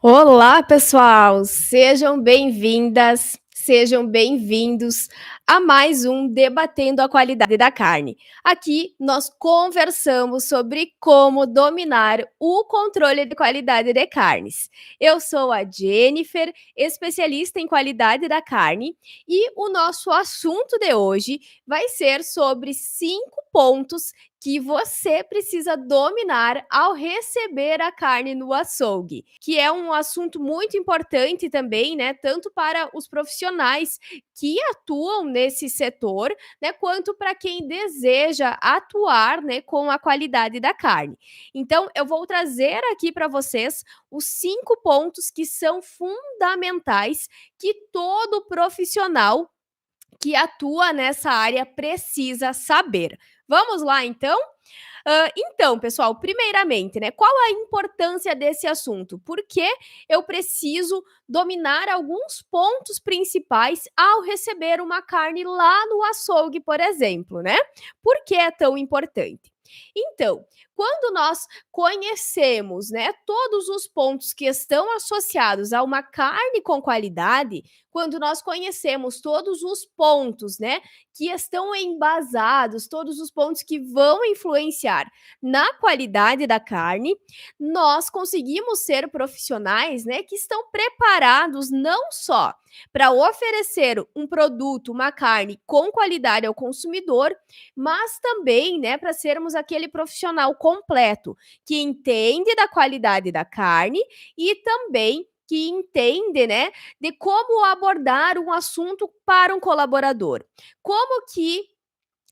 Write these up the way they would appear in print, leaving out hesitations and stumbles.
Olá, pessoal! Sejam bem-vindas, sejam bem-vindos a mais um Debatendo a Qualidade da Carne. Aqui nós conversamos sobre como dominar o controle de qualidade de carnes. Eu sou a Jennifer, especialista em qualidade da carne, e o nosso assunto de hoje vai ser sobre 5 pontos que você precisa dominar ao receber a carne no açougue, que é um assunto muito importante também, né, tanto para os profissionais que atuam nesse setor, né, quanto para quem deseja atuar, né, com a qualidade da carne. Então, eu vou trazer aqui para vocês os 5 pontos que são fundamentais que todo profissional que atua nessa área precisa saber. Vamos lá, então? Então, pessoal, primeiramente, né, qual a importância desse assunto? Porque eu preciso dominar alguns pontos principais ao receber uma carne lá no açougue, por exemplo, né? Por que é tão importante? Então, quando nós conhecemos, né, todos os pontos que estão associados a uma carne com qualidade, quando nós conhecemos todos os pontos, né, que estão embasados, todos os pontos que vão influenciar na qualidade da carne, nós conseguimos ser profissionais, né, que estão preparados não só para oferecer um produto, uma carne com qualidade ao consumidor, mas também, né, para sermos aquele profissional completo que entende da qualidade da carne e também que entende, né, de como abordar um assunto para um colaborador. Como que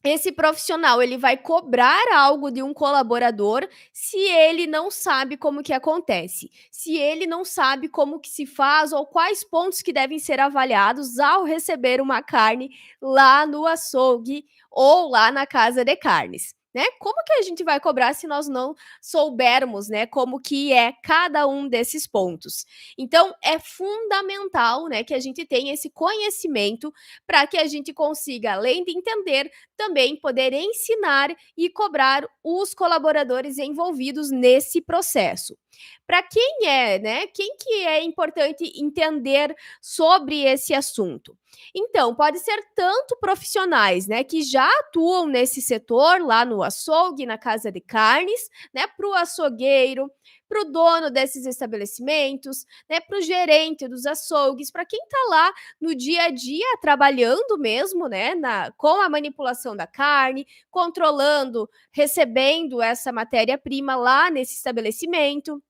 esse profissional, ele vai cobrar algo de um colaborador se ele não sabe como que acontece, se ele não sabe como que se faz ou quais pontos que devem ser avaliados ao receber uma carne lá no açougue ou lá na casa de carnes, né? Como que a gente vai cobrar se nós não soubermos, né, como que é cada um desses pontos? Então, é fundamental, né, que a gente tenha esse conhecimento para que a gente consiga, além de entender, também poder ensinar e cobrar os colaboradores envolvidos nesse processo. Para quem é, né? Quem que é importante entender sobre esse assunto? Então, pode ser tanto profissionais, né, que já atuam nesse setor lá no açougue, na casa de carnes, né, para o açougueiro, para o dono desses estabelecimentos, né, para o gerente dos açougues, para quem está lá no dia a dia trabalhando mesmo, né, com a manipulação da carne, controlando, recebendo essa matéria-prima lá nesse estabelecimento.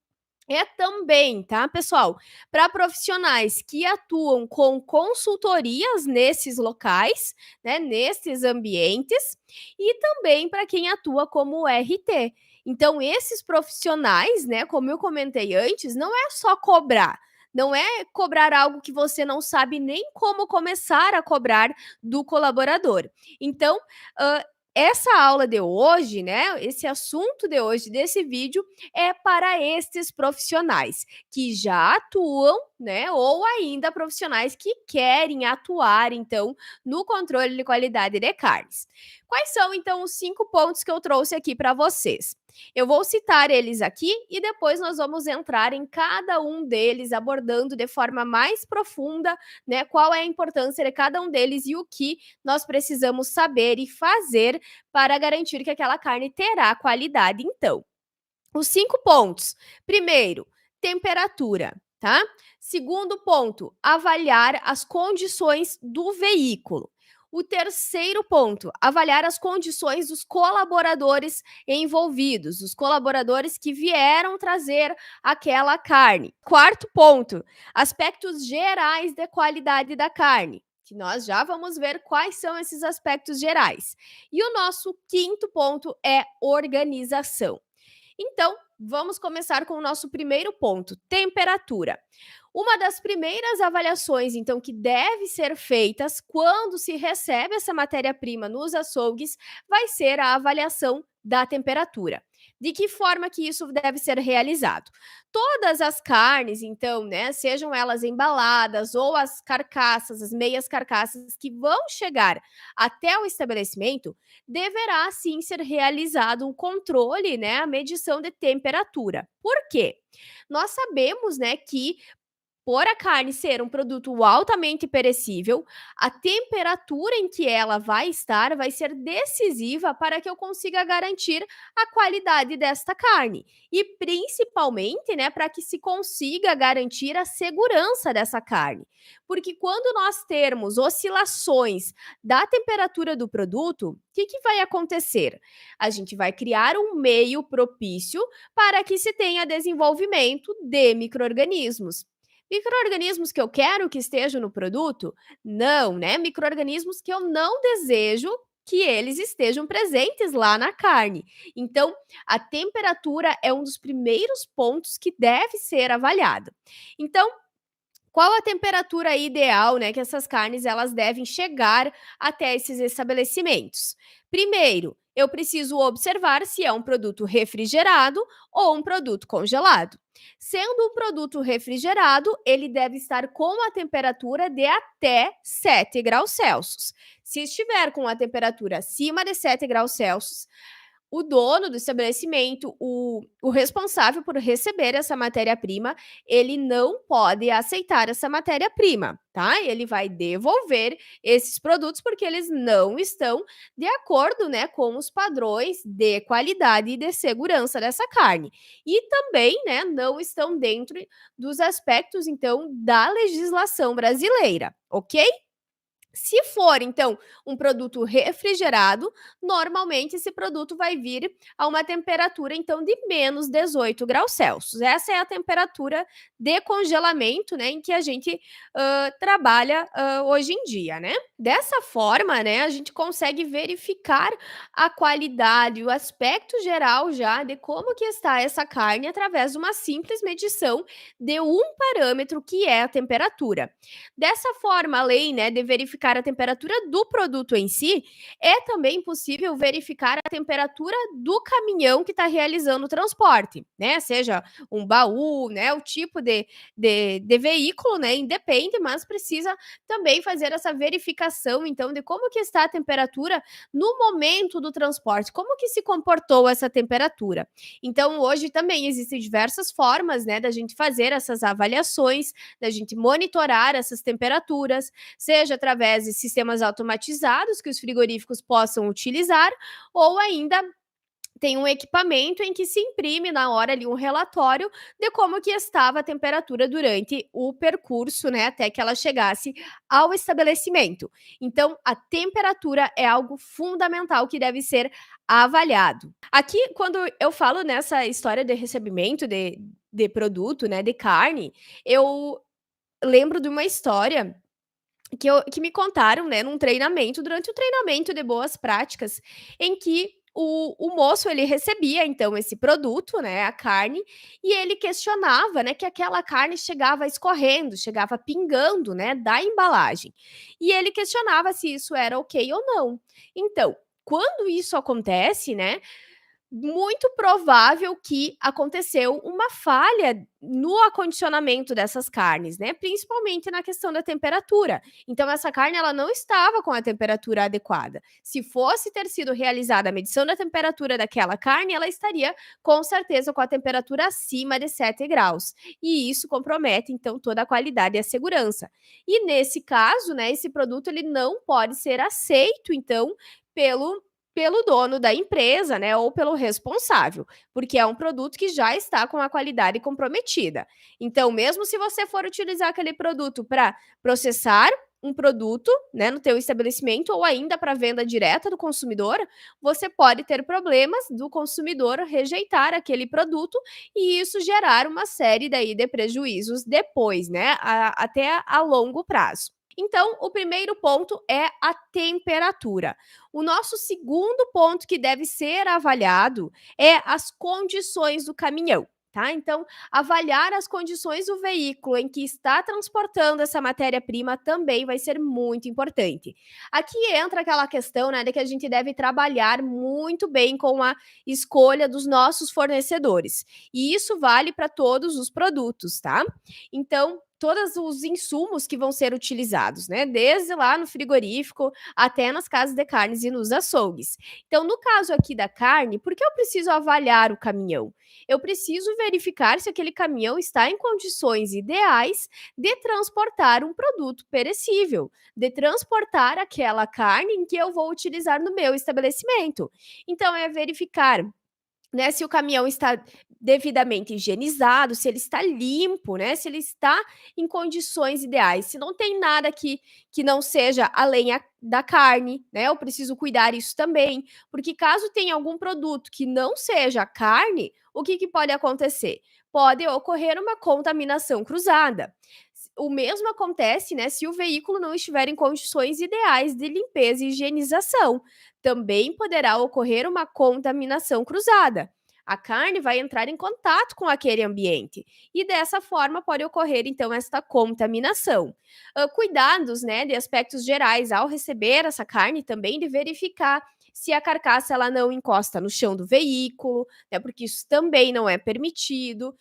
É também, tá, pessoal, para profissionais que atuam com consultorias nesses locais, né, nesses ambientes, e também para quem atua como RT. Então, esses profissionais, né, como eu comentei antes, não é só cobrar. Não é cobrar algo que você não sabe nem como começar a cobrar do colaborador. Então, hã, essa aula de hoje, né, esse assunto de hoje desse vídeo é para estes profissionais que já atuam, né, ou ainda profissionais que querem atuar, então, no controle de qualidade de carnes. Quais são, então, os 5 pontos que eu trouxe aqui para vocês? Eu vou citar eles aqui e depois nós vamos entrar em cada um deles, abordando de forma mais profunda, né, qual é a importância de cada um deles e o que nós precisamos saber e fazer para garantir que aquela carne terá qualidade, então. Os 5 pontos. Primeiro, temperatura, tá? Segundo ponto, avaliar as condições do veículo. O terceiro ponto, avaliar as condições dos colaboradores envolvidos, os colaboradores que vieram trazer aquela carne. Quarto ponto, aspectos gerais da qualidade da carne, que nós já vamos ver quais são esses aspectos gerais. E o nosso quinto ponto é organização. Então, vamos começar com o nosso primeiro ponto: temperatura. Uma das primeiras avaliações, então, que deve ser feitas quando se recebe essa matéria-prima nos açougues, vai ser a avaliação da temperatura. De que forma que isso deve ser realizado? Todas as carnes, então, né, sejam elas embaladas ou as carcaças, as meias carcaças que vão chegar até o estabelecimento, deverá sim ser realizado um controle, né, a medição de temperatura. Por quê? Nós sabemos, né, que por a carne ser um produto altamente perecível, a temperatura em que ela vai estar vai ser decisiva para que eu consiga garantir a qualidade desta carne e principalmente, né, para que se consiga garantir a segurança dessa carne. Porque quando nós termos oscilações da temperatura do produto, o que vai acontecer? A gente vai criar um meio propício para que se tenha desenvolvimento de micro-organismos. Micro-organismos que eu quero que estejam no produto? Não, né? Micro-organismos que eu não desejo que eles estejam presentes lá na carne. Então, a temperatura é um dos primeiros pontos que deve ser avaliado. Então, qual a temperatura ideal, né, que essas carnes elas devem chegar até esses estabelecimentos? Primeiro, eu preciso observar se é um produto refrigerado ou um produto congelado. Sendo um produto refrigerado, ele deve estar com a temperatura de até 7 graus Celsius. Se estiver com a temperatura acima de 7 graus Celsius, o dono do estabelecimento, o responsável por receber essa matéria-prima, ele não pode aceitar essa matéria-prima, tá? Ele vai devolver esses produtos porque eles não estão de acordo, né, com os padrões de qualidade e de segurança dessa carne. E também, né, não estão dentro dos aspectos, então, da legislação brasileira, ok? Se for, então, um produto refrigerado, normalmente esse produto vai vir a uma temperatura, então, de menos 18 graus Celsius. Essa é a temperatura de congelamento, né, em que a gente trabalha hoje em dia, né? Dessa forma, né, a gente consegue verificar a qualidade, o aspecto geral já de como que está essa carne através de uma simples medição de um parâmetro que é a temperatura. Dessa forma, além, né, de verificar a temperatura do produto em si, é também possível verificar a temperatura do caminhão que está realizando o transporte, né? Seja um baú, né? O tipo de veículo, né? Independe, mas precisa também fazer essa verificação, então, de como que está a temperatura no momento do transporte, como que se comportou essa temperatura. Então, hoje também existem diversas formas, né, da gente fazer essas avaliações, da gente monitorar essas temperaturas, seja através de sistemas automatizados que os frigoríficos possam utilizar, ou ainda tem um equipamento em que se imprime na hora ali um relatório de como que estava a temperatura durante o percurso, né, até que ela chegasse ao estabelecimento. Então, a temperatura é algo fundamental que deve ser avaliado. Aqui, quando eu falo nessa história de recebimento de produto, né, de carne, eu lembro de uma história que me contaram, né, num treinamento, durante o treinamento de boas práticas, em que o moço ele recebia então esse produto, né, a carne, e ele questionava, né, que aquela carne chegava escorrendo, chegava pingando, né, da embalagem. E ele questionava se isso era ok ou não. Então, quando isso acontece, né, muito provável que aconteceu uma falha no acondicionamento dessas carnes, né? Principalmente na questão da temperatura. Então, essa carne ela não estava com a temperatura adequada. Se fosse ter sido realizada a medição da temperatura daquela carne, ela estaria com certeza com a temperatura acima de 7 graus. E isso compromete, então, toda a qualidade e a segurança. E nesse caso, né, esse produto ele não pode ser aceito, então, pelo dono da empresa, né, ou pelo responsável, porque é um produto que já está com a qualidade comprometida. Então, mesmo se você for utilizar aquele produto para processar um produto, né, no teu estabelecimento ou ainda para venda direta do consumidor, você pode ter problemas do consumidor rejeitar aquele produto e isso gerar uma série daí de prejuízos depois, né, até a longo prazo. Então, o primeiro ponto é a temperatura. O nosso segundo ponto que deve ser avaliado é as condições do caminhão. tá? Então, avaliar as condições do veículo em que está transportando essa matéria-prima também vai ser muito importante. Aqui entra aquela questão, né, de que a gente deve trabalhar muito bem com a escolha dos nossos fornecedores. E isso vale para todos os produtos, tá? Então, todos os insumos que vão ser utilizados, né? Desde lá no frigorífico até nas casas de carnes e nos açougues. Então, no caso aqui da carne, por que eu preciso avaliar o caminhão? Eu preciso verificar se aquele caminhão está em condições ideais de transportar um produto perecível, de transportar aquela carne em que eu vou utilizar no meu estabelecimento. Então, é verificar, né, se o caminhão está devidamente higienizado, se ele está limpo, né, se ele está em condições ideais, se não tem nada que não seja além da carne, né, eu preciso cuidar isso também, porque caso tenha algum produto que não seja carne, o que pode acontecer? Pode ocorrer uma contaminação cruzada. O mesmo acontece, né, se o veículo não estiver em condições ideais de limpeza e higienização. Também poderá ocorrer uma contaminação cruzada. A carne vai entrar em contato com aquele ambiente e dessa forma pode ocorrer então esta contaminação. Cuidados, né, de aspectos gerais ao receber essa carne também de verificar se a carcaça ela não encosta no chão do veículo, né, porque isso também não é permitido.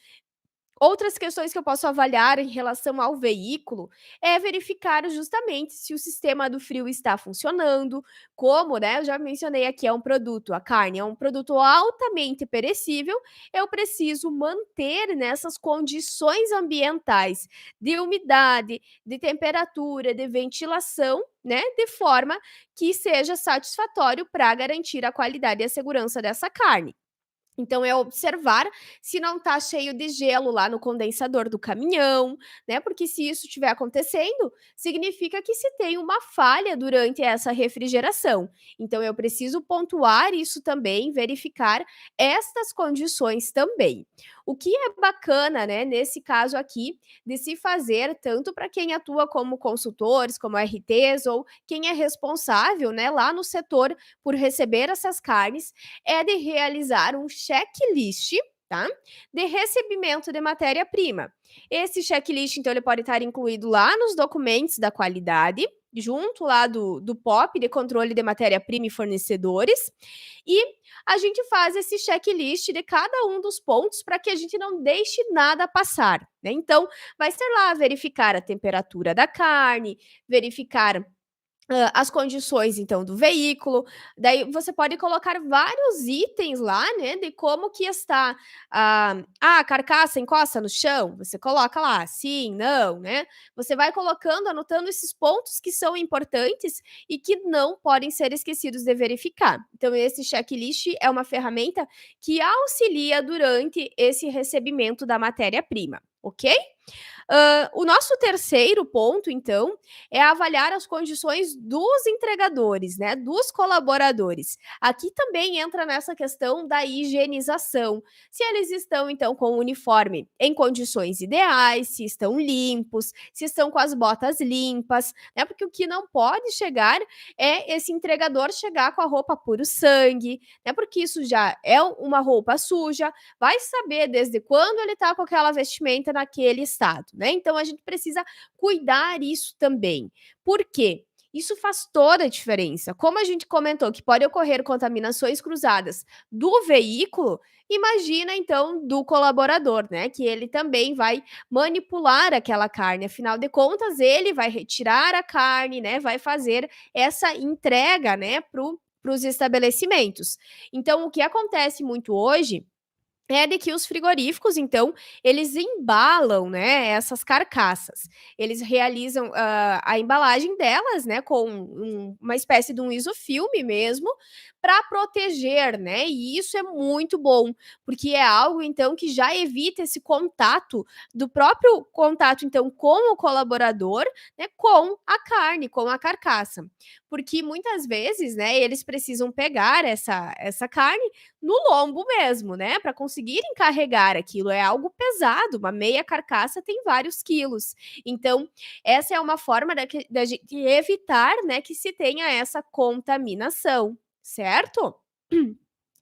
Outras questões que eu posso avaliar em relação ao veículo é verificar justamente se o sistema do frio está funcionando, como, né, eu já mencionei aqui, é um produto, a carne é um produto altamente perecível, eu preciso manter nessas condições ambientais de umidade, de temperatura, de ventilação, né, de forma que seja satisfatório para garantir a qualidade e a segurança dessa carne. Então é observar se não está cheio de gelo lá no condensador do caminhão, né, porque se isso estiver acontecendo, significa que se tem uma falha durante essa refrigeração. Então eu preciso pontuar isso também, verificar estas condições também. O que é bacana, né, nesse caso aqui, de se fazer tanto para quem atua como consultores, como RTs ou quem é responsável, né, lá no setor por receber essas carnes, é de realizar um checklist, tá? De recebimento de matéria-prima. Esse checklist, então, ele pode estar incluído lá nos documentos da qualidade, junto lá do POP, de controle de matéria-prima e fornecedores, e a gente faz esse checklist de cada um dos pontos para que a gente não deixe nada passar, né? Então, vai ser lá verificar a temperatura da carne, verificar as condições, então, do veículo. Daí você pode colocar vários itens lá, né, de como que está a carcaça encosta no chão, você coloca lá sim, não, né. Você vai colocando, anotando esses pontos que são importantes e que não podem ser esquecidos de verificar. Então esse checklist é uma ferramenta que auxilia durante esse recebimento da matéria-prima, ok? O nosso terceiro ponto, então, é avaliar as condições dos entregadores, né, dos colaboradores. Aqui também entra nessa questão da higienização. Se eles estão, então, com o uniforme em condições ideais, se estão limpos, se estão com as botas limpas, né? Porque o que não pode chegar é esse entregador chegar com a roupa puro sangue, né? Porque isso já é uma roupa suja, vai saber desde quando ele está com aquela vestimenta naquele estado, né? Então a gente precisa cuidar isso também. Por quê? Isso faz toda a diferença. Como a gente comentou que pode ocorrer contaminações cruzadas do veículo, imagina então do colaborador, né? Que ele também vai manipular aquela carne. Afinal de contas, ele vai retirar a carne, né? Vai fazer essa entrega, né? Para os estabelecimentos. Então, o que acontece muito hoje é de que os frigoríficos, então, eles embalam, né, essas carcaças. Eles realizam, a embalagem delas, né, com uma espécie de um isofilme mesmo, para proteger, né, e isso é muito bom, porque é algo, então, que já evita esse contato, do próprio contato, então, com o colaborador, né, com a carne, com a carcaça. Porque muitas vezes, né, eles precisam pegar essa carne no lombo mesmo, né, para conseguirem carregar aquilo, é algo pesado, uma meia carcaça tem vários quilos. Então, essa é uma forma da gente evitar, né, que se tenha essa contaminação, certo?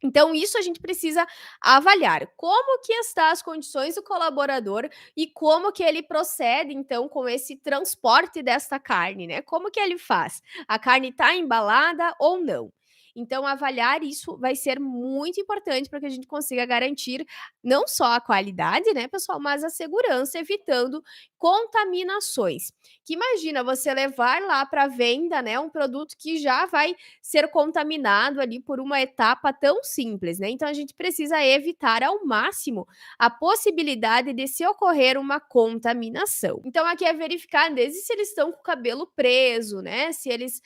Então, isso a gente precisa avaliar como que está as condições do colaborador e como que ele procede, então, com esse transporte desta carne, né? Como que ele faz? A carne está embalada ou não? Então, avaliar isso vai ser muito importante para que a gente consiga garantir não só a qualidade, né, pessoal, mas a segurança, evitando contaminações. Que imagina você levar lá para venda, né, um produto que já vai ser contaminado ali por uma etapa tão simples, né? Então a gente precisa evitar ao máximo a possibilidade de se ocorrer uma contaminação. Então aqui é verificar desde se eles estão com o cabelo preso, né? Se eles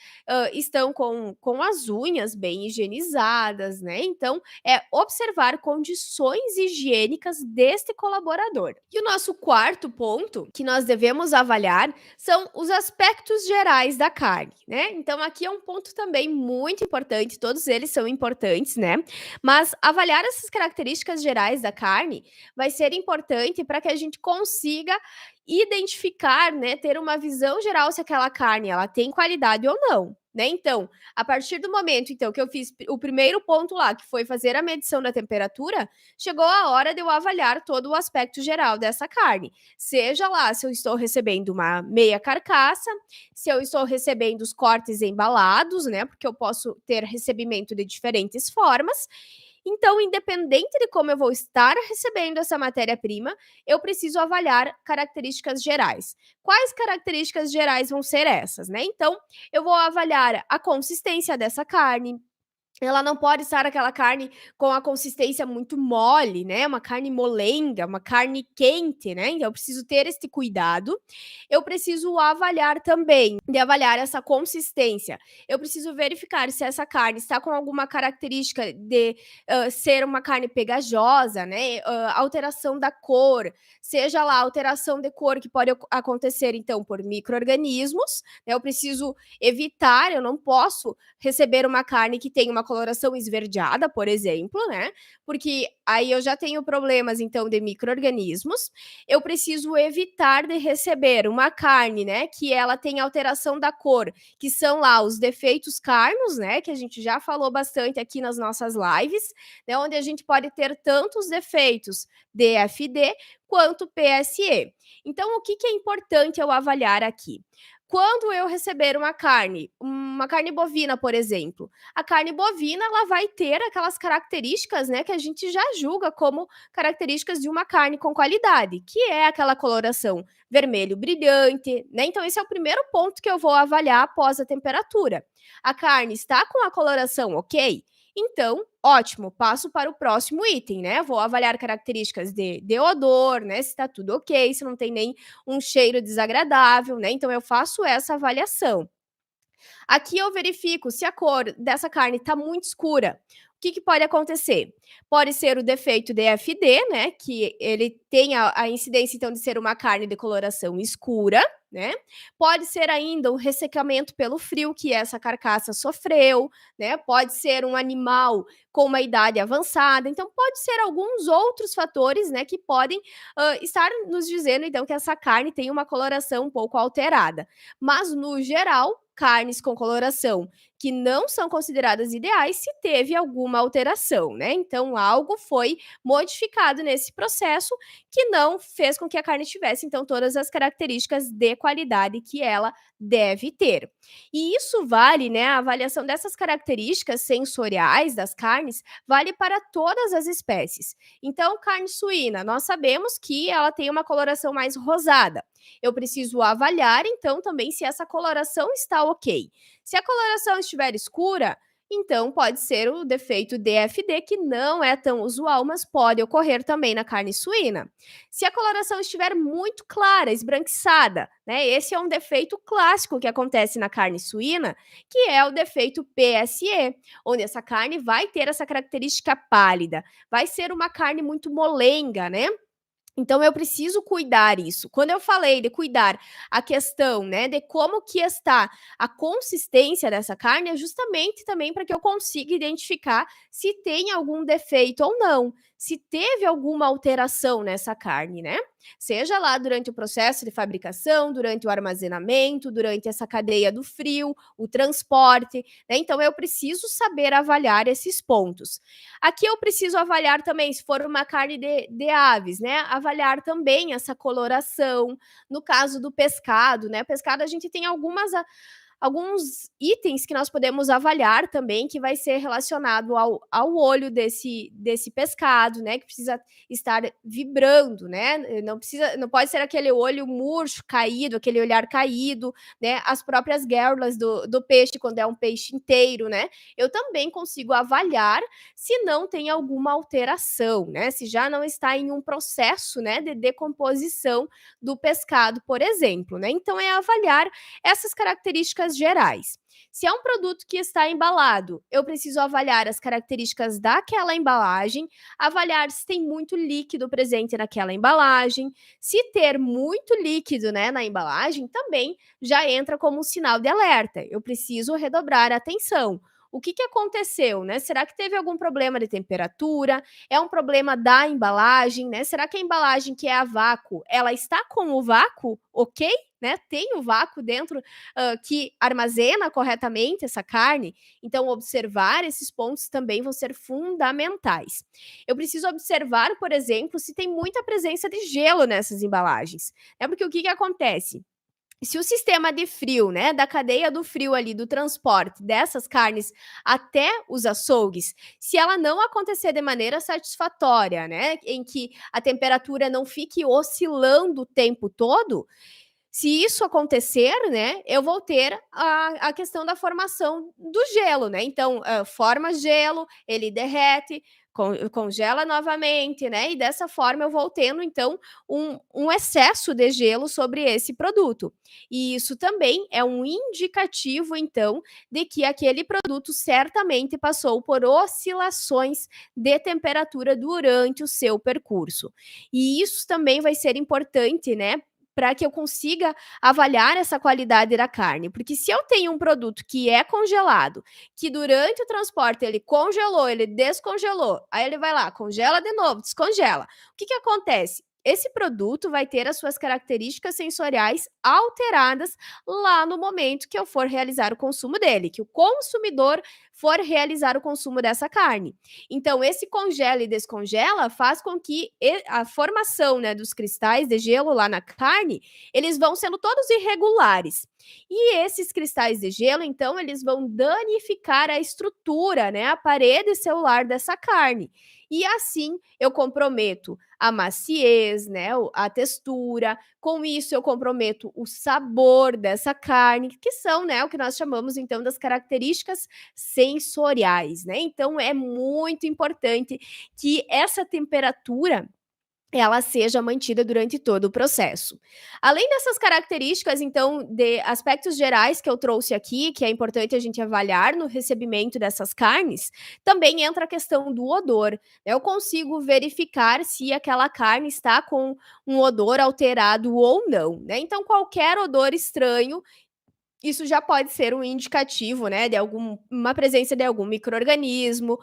estão com as unhas bem higienizadas, né? Então é observar condições higiênicas deste colaborador. E o nosso quarto ponto que nós devemos avaliar são os aspectos gerais da carne, né? Então aqui é um ponto também muito importante, todos eles são importantes, né? Mas avaliar essas características gerais da carne vai ser importante para que a gente consiga identificar, né, ter uma visão geral se aquela carne ela tem qualidade ou não, né? Então, a partir do momento então que eu fiz o primeiro ponto lá, que foi fazer a medição da temperatura, chegou a hora de eu avaliar todo o aspecto geral dessa carne. Seja lá se eu estou recebendo uma meia carcaça, se eu estou recebendo os cortes embalados, né? Porque eu posso ter recebimento de diferentes formas. Então, independente de como eu vou estar recebendo essa matéria-prima, eu preciso avaliar características gerais. Quais características gerais vão ser essas, né? Então, eu vou avaliar a consistência dessa carne, ela não pode estar aquela carne com a consistência muito mole, né, uma carne molenga, uma carne quente, né, então eu preciso ter este cuidado. Eu preciso avaliar também, de avaliar essa consistência, eu preciso verificar se essa carne está com alguma característica de, ser uma carne pegajosa, né, alteração da cor, seja lá alteração de cor que pode acontecer então por micro-organismos, né, eu preciso evitar, eu não posso receber uma carne que tem uma coloração esverdeada, por exemplo, né? Porque aí eu já tenho problemas, então, de micro-organismos. Eu preciso evitar de receber uma carne, né, que ela tem alteração da cor, que são lá os defeitos carnos, né, que a gente já falou bastante aqui nas nossas lives, né, onde a gente pode ter tantos defeitos DFD quanto PSE. Então, o que é importante eu avaliar aqui? Quando eu receber uma carne bovina, por exemplo, a carne bovina ela vai ter aquelas características, né, que a gente já julga como características de uma carne com qualidade, que é aquela coloração vermelho brilhante, né? Então esse é o primeiro ponto que eu vou avaliar após a temperatura. A carne está com a coloração ok? Então, ótimo, passo para o próximo item, né? Vou avaliar características de odor, né? Se está tudo ok, se não tem nem um cheiro desagradável, né? Então eu faço essa avaliação. Aqui eu verifico se a cor dessa carne está muito escura. O que pode acontecer? Pode ser o defeito DFD, né? Que ele tem a incidência, então, de ser uma carne de coloração escura, né? Pode ser ainda o ressecamento pelo frio que essa carcaça sofreu, né? Pode ser um animal com uma idade avançada. Então, pode ser alguns outros fatores, né? Que podem estar nos dizendo, então, que essa carne tem uma coloração um pouco alterada. Mas, no geral, carnes com coloração que não são consideradas ideais se teve alguma alteração, né? Então, algo foi modificado nesse processo que não fez com que a carne tivesse, então, todas as características de qualidade que ela deve ter. E isso vale, né? A avaliação dessas características sensoriais das carnes vale para todas as espécies. Então, carne suína, nós sabemos que ela tem uma coloração mais rosada. Eu preciso avaliar, então, também se essa coloração está ok. Se a coloração estiver escura, então pode ser o defeito DFD, que não é tão usual, mas pode ocorrer também na carne suína. Se a coloração estiver muito clara, esbranquiçada, né? Esse é um defeito clássico que acontece na carne suína, que é o defeito PSE, onde essa carne vai ter essa característica pálida, vai ser uma carne muito molenga, né? Então eu preciso cuidar isso. Quando eu falei de cuidar a questão, né, de como que está a consistência dessa carne, é justamente também para que eu consiga identificar se tem algum defeito ou não. se teve alguma alteração nessa carne, né? Seja lá durante o processo de fabricação, durante o armazenamento, durante essa cadeia do frio, o transporte, né? Então eu preciso saber avaliar esses pontos. Aqui eu preciso avaliar também, se for uma carne de aves, né? Avaliar também essa coloração. No caso do pescado, né? Pescado a gente tem alguns itens que nós podemos avaliar também, que vai ser relacionado ao olho desse pescado, né? Que precisa estar vibrando, né? Não pode ser aquele olho murcho, caído, aquele olhar caído, né? As próprias guerras do peixe, quando é um peixe inteiro, né? Eu também consigo avaliar se não tem alguma alteração, né? Se já não está em um processo, né, de decomposição do pescado, por exemplo, né? Então é avaliar essas características gerais. Se é um produto que está embalado, eu preciso avaliar as características daquela embalagem, avaliar se tem muito líquido presente naquela embalagem. Se ter muito líquido, né, na embalagem, também já entra como um sinal de alerta. Eu preciso redobrar a atenção. O que aconteceu, né? Será que teve algum problema de temperatura? É um problema da embalagem, né? Será que a embalagem que é a vácuo, ela está com o vácuo, ok? Né? Tem o vácuo dentro que armazena corretamente essa carne. Então, observar esses pontos também vão ser fundamentais. Eu preciso observar, por exemplo, se tem muita presença de gelo nessas embalagens. Né? Porque o que acontece? Se o sistema de frio, né, da cadeia do frio ali, do transporte dessas carnes até os açougues, se ela não acontecer de maneira satisfatória, né, em que a temperatura não fique oscilando o tempo todo, se isso acontecer, né, eu vou ter a questão da formação do gelo, né? Então, forma gelo, ele derrete, congela novamente, né? E dessa forma eu vou tendo, então, um excesso de gelo sobre esse produto. E isso também é um indicativo, então, de que aquele produto certamente passou por oscilações de temperatura durante o seu percurso. E isso também vai ser importante, né? Para que eu consiga avaliar essa qualidade da carne. Porque se eu tenho um produto que é congelado, que durante o transporte ele congelou, ele descongelou, aí ele vai lá, congela de novo, descongela. O que acontece? Esse produto vai ter as suas características sensoriais alteradas lá no momento que eu for realizar o consumo dele, que o consumidor for realizar o consumo dessa carne. Então, esse congela e descongela faz com que a formação, né, dos cristais de gelo lá na carne, eles vão sendo todos irregulares. E esses cristais de gelo, então, eles vão danificar a estrutura, né, a parede celular dessa carne. E assim eu comprometo a maciez, né, a textura. Com isso eu comprometo o sabor dessa carne, que são, né, o que nós chamamos então das características sensoriais, né? Então é muito importante que essa temperatura ela seja mantida durante todo o processo. Além dessas características, então, de aspectos gerais que eu trouxe aqui, que é importante a gente avaliar no recebimento dessas carnes, também entra a questão do odor, né? Eu consigo verificar se aquela carne está com um odor alterado ou não, né? Então, qualquer odor estranho isso já pode ser um indicativo, né, de uma presença de algum micro-organismo,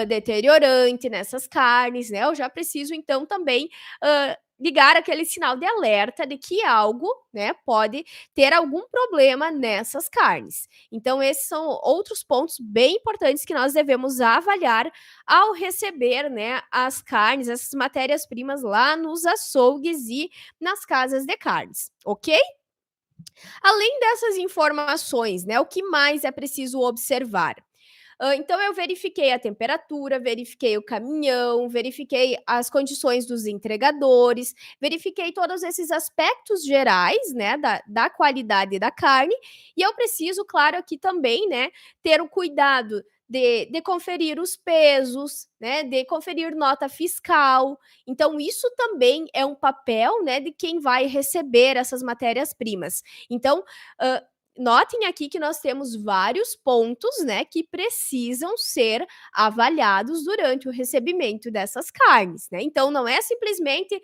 deteriorante nessas carnes, né, eu já preciso então também, ligar aquele sinal de alerta de que algo, né, pode ter algum problema nessas carnes. Então esses são outros pontos bem importantes que nós devemos avaliar ao receber, né, as carnes, essas matérias-primas lá nos açougues e nas casas de carnes, ok? Além dessas informações, né, o que mais é preciso observar? Então eu verifiquei a temperatura, verifiquei o caminhão, verifiquei as condições dos entregadores, verifiquei todos esses aspectos gerais, né, da qualidade da carne, e eu preciso, claro, aqui também, né, ter o cuidado de conferir os pesos, né, de conferir nota fiscal. Então isso também é um papel, né, de quem vai receber essas matérias-primas. Então, hã, notem aqui que nós temos vários pontos, né, que precisam ser avaliados durante o recebimento dessas carnes, né? Então não é simplesmente,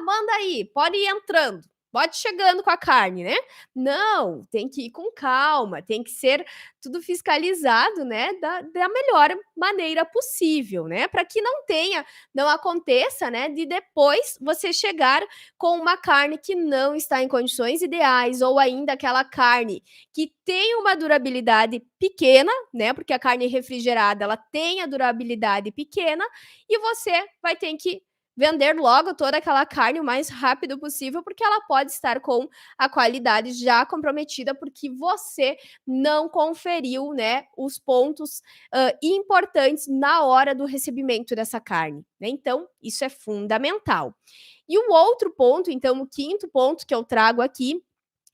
manda aí, pode ir entrando. bote chegando com a carne, né? Não, tem que ir com calma, tem que ser tudo fiscalizado, né, da melhor maneira possível, né? Para que não aconteça, né, de depois você chegar com uma carne que não está em condições ideais, ou ainda aquela carne que tem uma durabilidade pequena, né? Porque a carne refrigerada ela tem a durabilidade pequena, e você vai ter que vender logo toda aquela carne o mais rápido possível, porque ela pode estar com a qualidade já comprometida, porque você não conferiu, né, os pontos importantes na hora do recebimento dessa carne, né? Então, isso é fundamental. E o outro ponto, então, o quinto ponto que eu trago aqui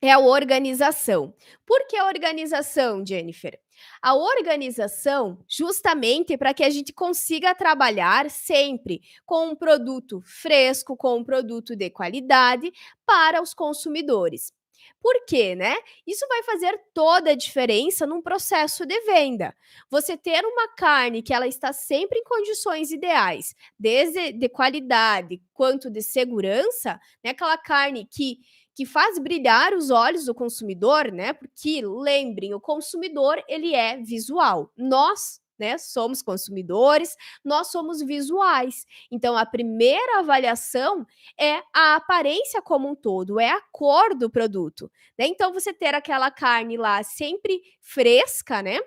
é a organização. Por que a organização, Jennifer? A organização, justamente para que a gente consiga trabalhar sempre com um produto fresco, com um produto de qualidade para os consumidores. Por quê, né? Isso vai fazer toda a diferença num processo de venda. Você ter uma carne que ela está sempre em condições ideais, desde de qualidade quanto de segurança, né? Aquela carne que faz brilhar os olhos do consumidor, né? Porque lembrem, o consumidor ele é visual. Nós, né, somos consumidores, nós somos visuais. Então a primeira avaliação é a aparência como um todo, é a cor do produto, né? Então você ter aquela carne lá sempre fresca, né?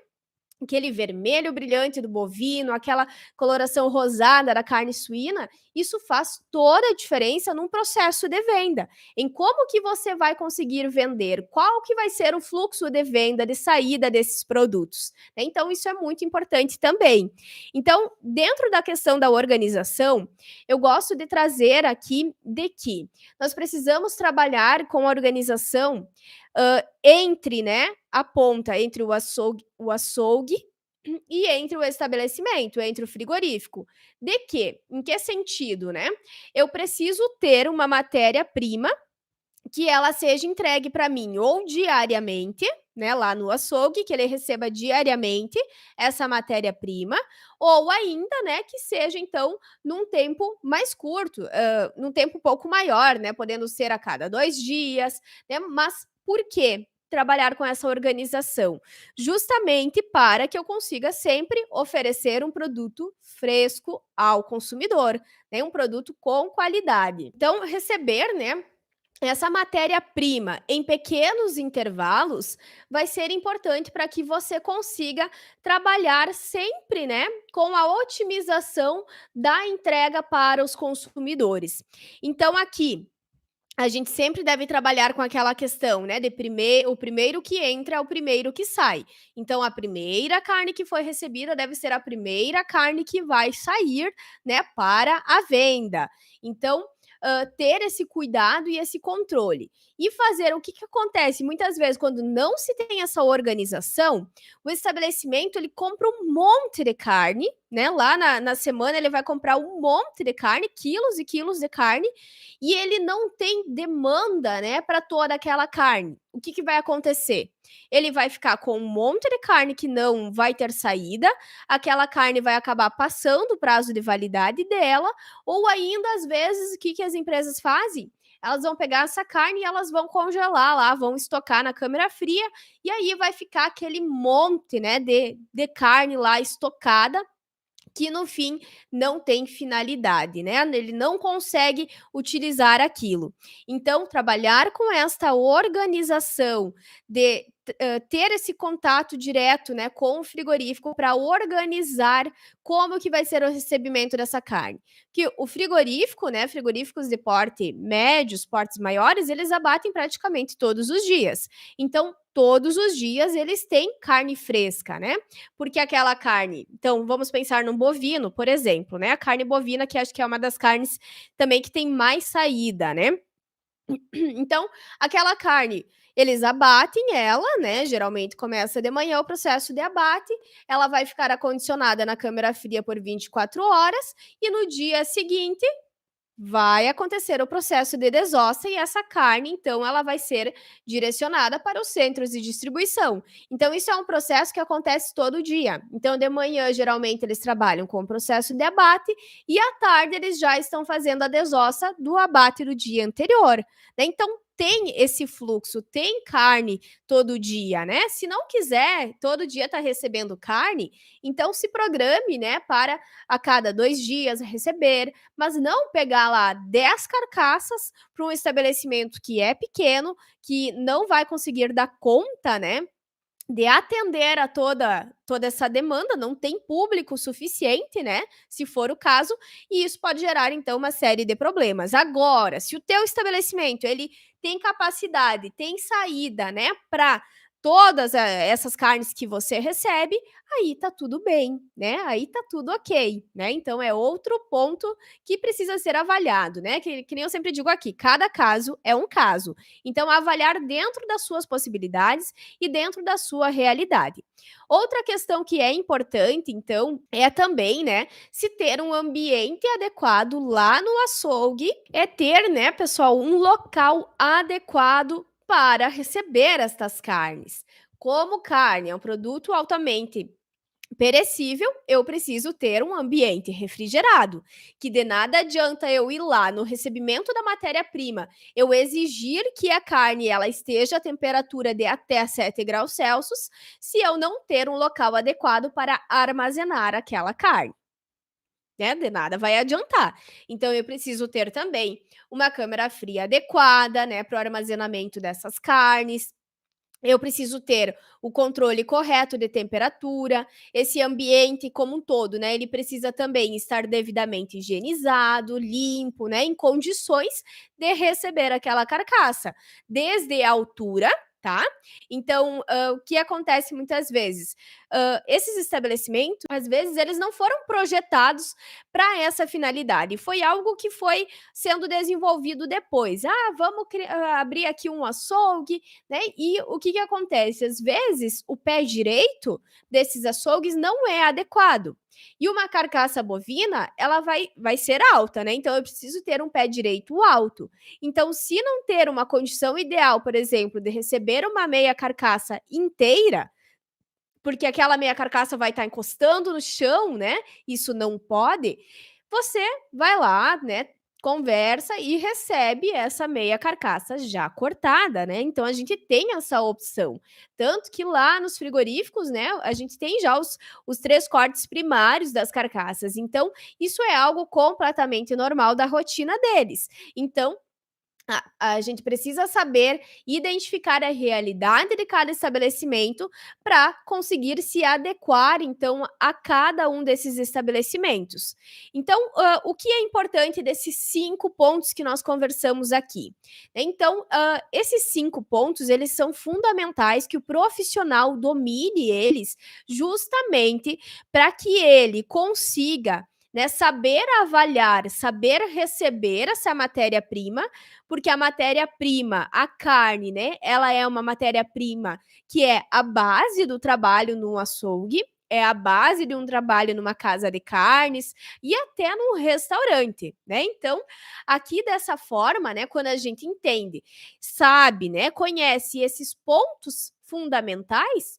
Aquele vermelho brilhante do bovino, aquela coloração rosada da carne suína, isso faz toda a diferença num processo de venda. Em como que você vai conseguir vender, qual que vai ser o fluxo de venda, de saída desses produtos, né? Então, isso é muito importante também. Então, dentro da questão da organização, eu gosto de trazer aqui de que nós precisamos trabalhar com a organização entre, né, a ponta entre o açougue e entre o estabelecimento, entre o frigorífico. De que? Em que sentido, né? Eu preciso ter uma matéria-prima que ela seja entregue para mim ou diariamente, né, lá no açougue, que ele receba diariamente essa matéria-prima, ou ainda, né, que seja então num tempo mais curto, num tempo um pouco maior, né, podendo ser a cada 2 dias, né? Mas por quê? Trabalhar com essa organização, justamente para que eu consiga sempre oferecer um produto fresco ao consumidor, né? Um produto com qualidade. Então, receber, né, essa matéria-prima em pequenos intervalos vai ser importante para que você consiga trabalhar sempre, né, com a otimização da entrega para os consumidores. Então, aqui, a gente sempre deve trabalhar com aquela questão, né, o primeiro que entra é o primeiro que sai. Então, a primeira carne que foi recebida deve ser a primeira carne que vai sair, né, para a venda. Então, ter esse cuidado e esse controle. E fazer o que acontece muitas vezes quando não se tem essa organização, o estabelecimento ele compra um monte de carne, né? Lá na semana ele vai comprar um monte de carne, quilos e quilos de carne, e ele não tem demanda, né, para toda aquela carne. O que vai acontecer? Ele vai ficar com um monte de carne que não vai ter saída, aquela carne vai acabar passando o prazo de validade dela, ou ainda, às vezes, o que as empresas fazem? Elas vão pegar essa carne e elas vão congelar lá, vão estocar na câmara fria, e aí vai ficar aquele monte, né, de carne lá estocada, que no fim não tem finalidade, né? Ele não consegue utilizar aquilo. Então, trabalhar com esta organização de ter esse contato direto, né, com o frigorífico para organizar como que vai ser o recebimento dessa carne. Que o frigorífico, né, frigoríficos de porte médios, portes maiores, eles abatem praticamente todos os dias. Então, todos os dias eles têm carne fresca, né? Porque aquela carne, então vamos pensar no bovino, por exemplo, né? A carne bovina, que acho que é uma das carnes também que tem mais saída, né? Então, aquela carne, eles abatem ela, né? Geralmente começa de manhã o processo de abate, ela vai ficar acondicionada na câmara fria por 24 horas, e no dia seguinte vai acontecer o processo de desossa, e essa carne, então, ela vai ser direcionada para os centros de distribuição. Então, isso é um processo que acontece todo dia. Então, de manhã, geralmente, eles trabalham com o processo de abate, e à tarde eles já estão fazendo a desossa do abate do dia anterior, né? Então, tem esse fluxo, tem carne todo dia, né? Se não quiser todo dia estar recebendo carne, então se programe, né, para a cada 2 dias receber, mas não pegar lá 10 carcaças para um estabelecimento que é pequeno, que não vai conseguir dar conta, né, de atender a toda essa demanda, não tem público suficiente, né, se for o caso, e isso pode gerar, então, uma série de problemas. Agora, se o teu estabelecimento, ele tem capacidade, tem saída, né, para todas essas carnes que você recebe, aí tá tudo bem, né, aí tá tudo ok, né, então é outro ponto que precisa ser avaliado, né, que nem eu sempre digo aqui, cada caso é um caso. Então avaliar dentro das suas possibilidades e dentro da sua realidade. Outra questão que é importante, então, é também, né, se ter um ambiente adequado lá no açougue, é ter, né, pessoal, um local adequado para receber estas carnes. Como carne é um produto altamente perecível, eu preciso ter um ambiente refrigerado, que de nada adianta eu ir lá no recebimento da matéria-prima, eu exigir que a carne ela esteja a temperatura de até 7 graus Celsius, se eu não ter um local adequado para armazenar aquela carne. Né, de nada vai adiantar. Então eu preciso ter também uma câmara fria adequada, né, para o armazenamento dessas carnes. Eu preciso ter o controle correto de temperatura, esse ambiente como um todo, né, ele precisa também estar devidamente higienizado, limpo, né, em condições de receber aquela carcaça, desde a altura, tá? Então, o que acontece muitas vezes? Esses estabelecimentos, às vezes, eles não foram projetados para essa finalidade, foi algo que foi sendo desenvolvido depois. "Ah, vamos abrir aqui um açougue", né, e o que acontece? Às vezes, o pé direito desses açougues não é adequado. E uma carcaça bovina, ela vai ser alta, né, então eu preciso ter um pé direito alto. Então, se não ter uma condição ideal, por exemplo, de receber uma meia carcaça inteira, porque aquela meia carcaça vai estar encostando no chão, né, isso não pode, você vai lá, né, conversa e recebe essa meia carcaça já cortada, né, então a gente tem essa opção. Tanto que lá nos frigoríficos, né, a gente tem já os 3 cortes primários das carcaças, então isso é algo completamente normal da rotina deles. Então a gente precisa saber identificar a realidade de cada estabelecimento para conseguir se adequar, então, a cada um desses estabelecimentos. Então, o que é importante desses 5 pontos que nós conversamos aqui? Então, esses 5 pontos, eles são fundamentais que o profissional domine eles, justamente para que ele consiga, né, saber avaliar, saber receber essa matéria-prima, porque a matéria-prima, a carne, né, ela é uma matéria-prima que é a base do trabalho no açougue, é a base de um trabalho numa casa de carnes e até num restaurante, né? Então, aqui dessa forma, né, quando a gente entende, sabe, né, conhece esses pontos fundamentais,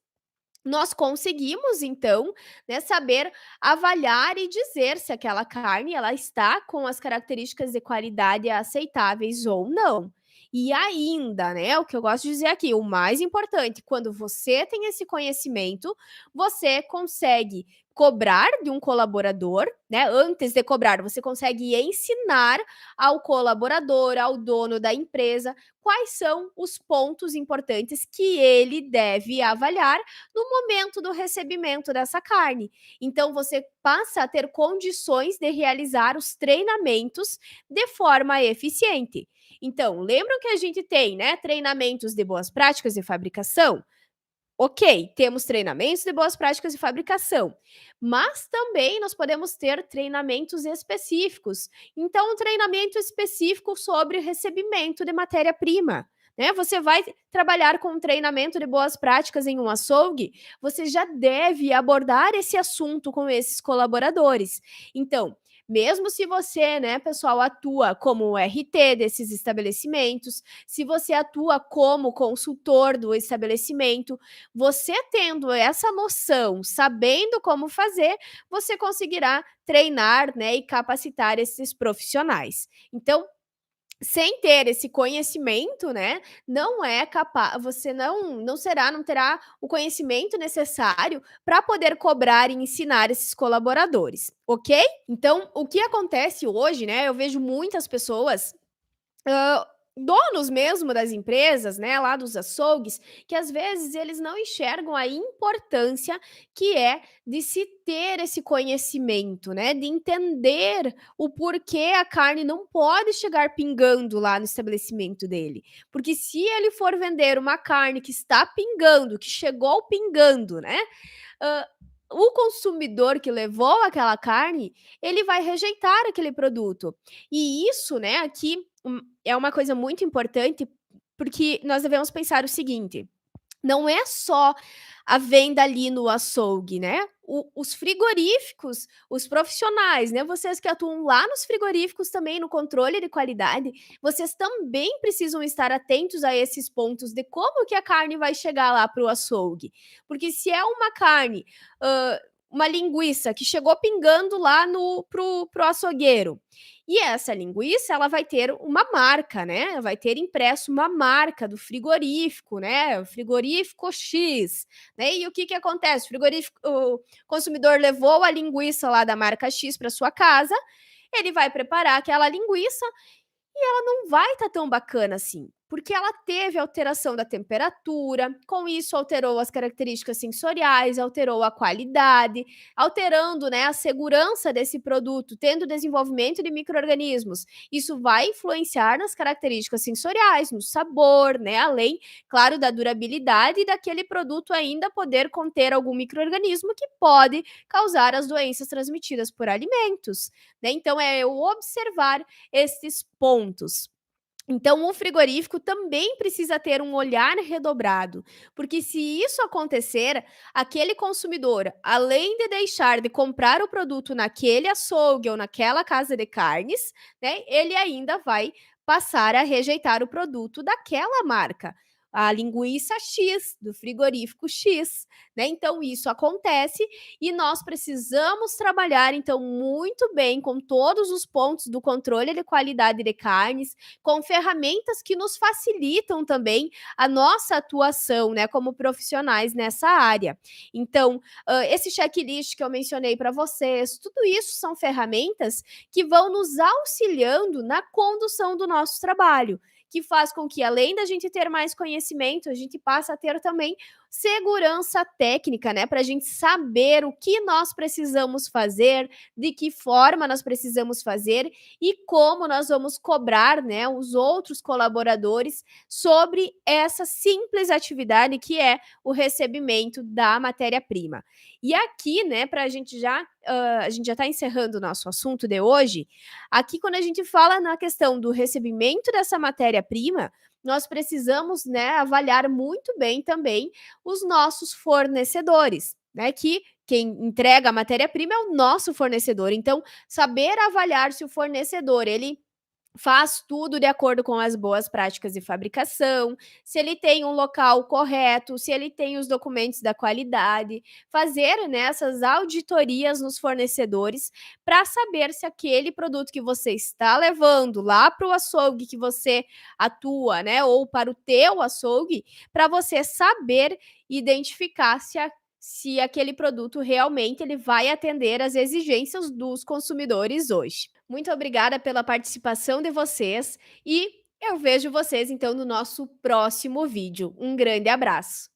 nós conseguimos então, né, saber avaliar e dizer se aquela carne ela está com as características de qualidade aceitáveis ou não. E ainda, né, o que eu gosto de dizer aqui, o mais importante, quando você tem esse conhecimento, você consegue cobrar de um colaborador, né? Antes de cobrar, você consegue ensinar ao colaborador, ao dono da empresa, quais são os pontos importantes que ele deve avaliar no momento do recebimento dessa carne. Então, você passa a ter condições de realizar os treinamentos de forma eficiente. Então, lembram que a gente tem, né, treinamentos de boas práticas de fabricação? Ok, temos treinamentos de boas práticas de fabricação, mas também nós podemos ter treinamentos específicos. Então, um treinamento específico sobre recebimento de matéria-prima. Né? Você vai trabalhar com um treinamento de boas práticas em um açougue, você já deve abordar esse assunto com esses colaboradores. Então, mesmo se você, né, pessoal, atua como o RT desses estabelecimentos, se você atua como consultor do estabelecimento, você tendo essa noção, sabendo como fazer, você conseguirá treinar, né, e capacitar esses profissionais. Então, sem ter esse conhecimento, né, não é capaz, você não terá o conhecimento necessário para poder cobrar e ensinar esses colaboradores, ok? Então, o que acontece hoje, né, eu vejo muitas pessoas, donos mesmo das empresas, né, lá dos açougues, que às vezes eles não enxergam a importância que é de se ter esse conhecimento, né, de entender o porquê a carne não pode chegar pingando lá no estabelecimento dele. Porque se ele for vender uma carne que está pingando, que chegou pingando, né, hã, o consumidor que levou aquela carne, ele vai rejeitar aquele produto. E isso, né, aqui, é uma coisa muito importante, porque nós devemos pensar o seguinte: não é só a venda ali no açougue, né, os frigoríficos, os profissionais, né, vocês que atuam lá nos frigoríficos também no controle de qualidade, vocês também precisam estar atentos a esses pontos de como que a carne vai chegar lá para o açougue. Porque se é uma carne, hã, uma linguiça que chegou pingando lá no para o açougueiro, e essa linguiça, ela vai ter uma marca, né, vai ter impresso uma marca do frigorífico, né, frigorífico X, né, e o que que acontece? O consumidor levou a linguiça lá da marca X para sua casa, ele vai preparar aquela linguiça, ela não vai estar tão bacana assim, porque ela teve alteração da temperatura, com isso alterou as características sensoriais, alterou a qualidade, alterando, né, a segurança desse produto, tendo desenvolvimento de micro-organismos. Isso vai influenciar nas características sensoriais, no sabor, né, além, claro, da durabilidade e daquele produto ainda poder conter algum micro-organismo que pode causar as doenças transmitidas por alimentos, né? Então é eu observar esses pontos. Então, o frigorífico também precisa ter um olhar redobrado, porque se isso acontecer, aquele consumidor, além de deixar de comprar o produto naquele açougue ou naquela casa de carnes, né, ele ainda vai passar a rejeitar o produto daquela marca. A linguiça X, do frigorífico X, né? Então, isso acontece e nós precisamos trabalhar, então, muito bem com todos os pontos do controle de qualidade de carnes, com ferramentas que nos facilitam também a nossa atuação, né, como profissionais nessa área. Então, esse checklist que eu mencionei para vocês, tudo isso são ferramentas que vão nos auxiliando na condução do nosso trabalho, que faz com que, além da gente ter mais conhecimento, a gente passa a ter também segurança técnica, né, para a gente saber o que nós precisamos fazer, de que forma nós precisamos fazer e como nós vamos cobrar, né, os outros colaboradores sobre essa simples atividade que é o recebimento da matéria-prima. E aqui, né, para a gente já está encerrando o nosso assunto de hoje. Aqui, quando a gente fala na questão do recebimento dessa matéria-prima, nós precisamos, né, avaliar muito bem também os nossos fornecedores, né? Que quem entrega a matéria-prima é o nosso fornecedor. Então, saber avaliar se o fornecedor ele faz tudo de acordo com as boas práticas de fabricação, se ele tem um local correto, se ele tem os documentos da qualidade, fazer, né, essas auditorias nos fornecedores para saber se aquele produto que você está levando lá para o açougue que você atua, né, ou para o teu açougue, para você saber identificar se aquele produto realmente ele vai atender às exigências dos consumidores hoje. Muito obrigada pela participação de vocês e eu vejo vocês então no nosso próximo vídeo. Um grande abraço.